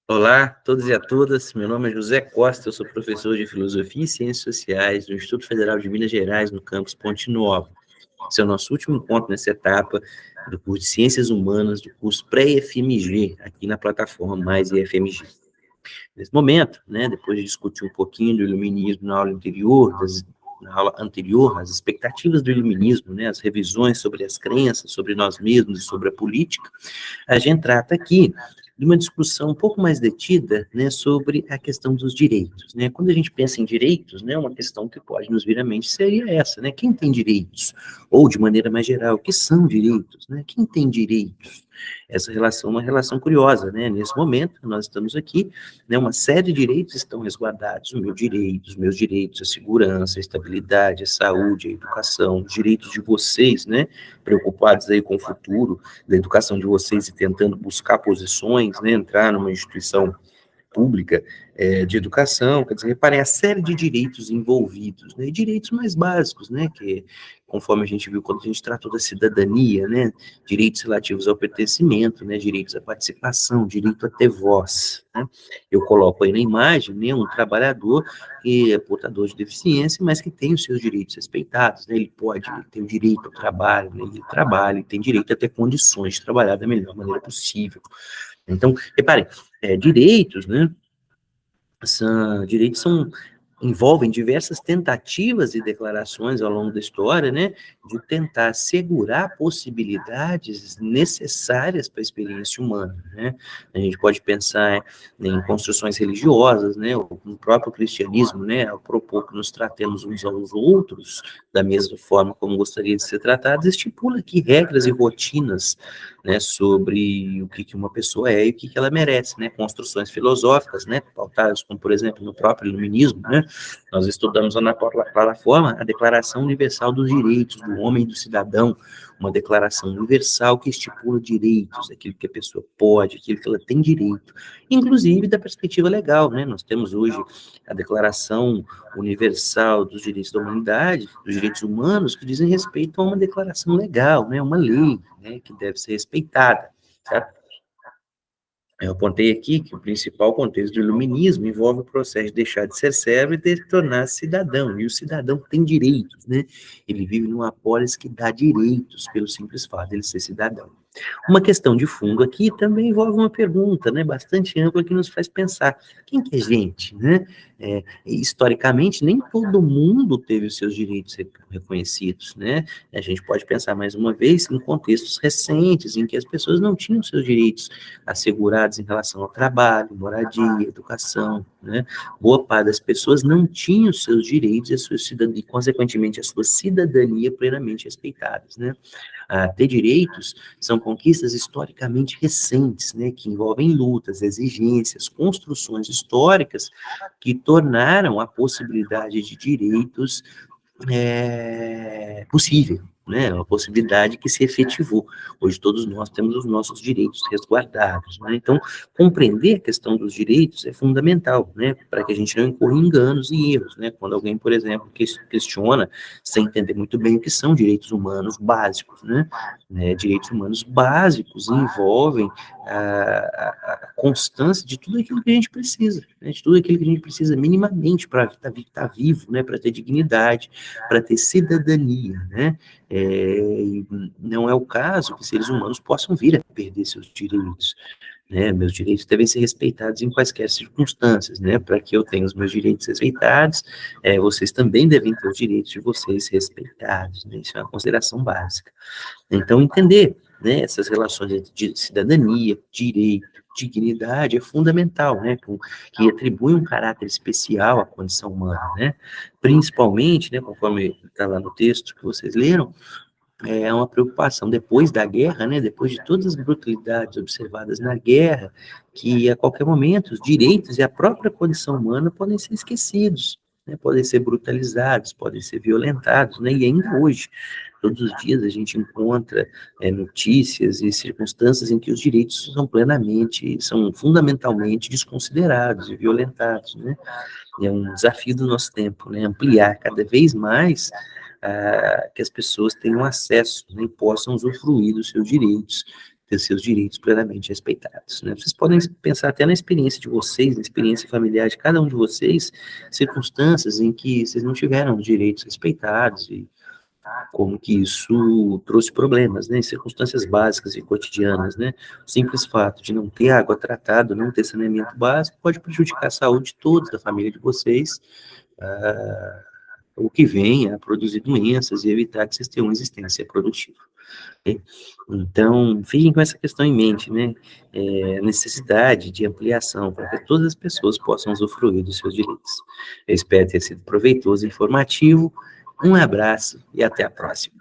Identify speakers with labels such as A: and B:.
A: Olá a todos e a todas, meu nome é José Costa, eu sou professor de Filosofia e Ciências Sociais do Instituto Federal de Minas Gerais, no campus Ponte Nova. Esse é o nosso último encontro nessa etapa do curso de Ciências Humanas, do curso pré-FMG, aqui na plataforma Mais IFMG. Nesse momento, depois de discutir um pouquinho do iluminismo na aula anterior, as expectativas do iluminismo, as revisões sobre as crenças, sobre nós mesmos e sobre a política, a gente trata aqui de uma discussão um pouco mais detida, sobre a questão dos direitos, Quando a gente pensa em direitos, uma questão que pode nos vir à mente seria essa, Quem tem direitos? Ou, de maneira mais geral, o que são direitos, Quem tem direitos? Essa relação é uma relação curiosa, Nesse momento, nós estamos aqui, uma série de direitos estão resguardados, os meus direitos, a segurança, a estabilidade, a saúde, a educação, os direitos de vocês, preocupados aí com o futuro da educação de vocês e tentando buscar posições, entrar numa instituição pública de educação, quer dizer, reparem a série de direitos envolvidos, e direitos mais básicos, que conforme a gente viu quando a gente tratou da cidadania, direitos relativos ao pertencimento, direitos à participação, direito a ter voz, Eu coloco aí na imagem, um trabalhador que é portador de deficiência, mas que tem os seus direitos respeitados, Ele tem o direito ao trabalho, ele trabalha, ele tem direito a ter condições de trabalhar da melhor maneira possível. Então, reparem, direitos, direitos envolvem diversas tentativas e declarações ao longo da história, de tentar assegurar possibilidades necessárias para a experiência humana, A gente pode pensar em construções religiosas, o próprio cristianismo, ao propor que nos tratemos uns aos outros da mesma forma como gostaria de ser tratados, estipula aqui regras e rotinas, sobre o que uma pessoa é e o que ela merece, construções filosóficas, pautadas como, por exemplo, no próprio iluminismo, nós estudamos na plataforma a Declaração Universal dos Direitos do Homem e do Cidadão, uma declaração universal que estipula direitos, aquilo que a pessoa pode, aquilo que ela tem direito, inclusive da perspectiva legal, Nós temos hoje a Declaração Universal dos Direitos da Humanidade, dos Direitos Humanos, que dizem respeito a uma declaração legal, uma lei, que deve ser respeitada, certo? Eu apontei aqui que o principal contexto do iluminismo envolve o processo de deixar de ser servo e de se tornar cidadão, e o cidadão tem direitos, Ele vive numa polis que dá direitos pelo simples fato de ele ser cidadão. Uma questão de fundo aqui também envolve uma pergunta, bastante ampla que nos faz pensar, quem que é gente, historicamente, nem todo mundo teve os seus direitos reconhecidos, A gente pode pensar mais uma vez em contextos recentes, em que as pessoas não tinham seus direitos assegurados em relação ao trabalho, moradia, educação, Boa parte das pessoas não tinham seus direitos e, e consequentemente, a sua cidadania plenamente respeitadas, ter direitos são conquistas historicamente recentes, que envolvem lutas, exigências, construções históricas que tornaram a possibilidade de direitos possível, uma possibilidade que se efetivou. Hoje todos nós temos os nossos direitos resguardados, Então, compreender a questão dos direitos é fundamental, para que a gente não incorra em enganos e erros, Quando alguém, por exemplo, questiona sem entender muito bem o que são direitos humanos básicos, Direitos humanos básicos envolvem a constância de tudo aquilo que a gente precisa, de tudo aquilo que a gente precisa minimamente para estar vivo, para ter dignidade, para ter cidadania, e não é o caso que seres humanos possam vir a perder seus direitos, Meus direitos devem ser respeitados em quaisquer circunstâncias, Para que eu tenha os meus direitos respeitados, vocês também devem ter os direitos de vocês respeitados, Isso é uma consideração básica. Então, entender, essas relações de cidadania, direito, dignidade é fundamental, que atribui um caráter especial à condição humana, Principalmente, conforme está lá no texto que vocês leram, é uma preocupação depois da guerra, depois de todas as brutalidades observadas na guerra, que a qualquer momento os direitos e a própria condição humana podem ser esquecidos, podem ser brutalizados, podem ser violentados, e ainda hoje, todos os dias a gente encontra notícias e circunstâncias em que os direitos são fundamentalmente desconsiderados e violentados, É um desafio do nosso tempo, ampliar cada vez mais que as pessoas tenham acesso, e possam usufruir dos seus direitos, ter seus direitos plenamente respeitados, né? Vocês podem pensar até na experiência de vocês, na experiência familiar de cada um de vocês, circunstâncias em que vocês não tiveram direitos respeitados e como que isso trouxe problemas, né, em circunstâncias básicas e cotidianas, né, o simples fato de não ter água tratada, não ter saneamento básico, pode prejudicar a saúde de todos, da família de vocês, o que vem a produzir doenças e evitar que vocês tenham uma existência produtiva. Okay? Então, fiquem com essa questão em mente, né, necessidade de ampliação para que todas as pessoas possam usufruir dos seus direitos. Eu espero ter sido proveitoso e informativo. Um abraço e até a próxima.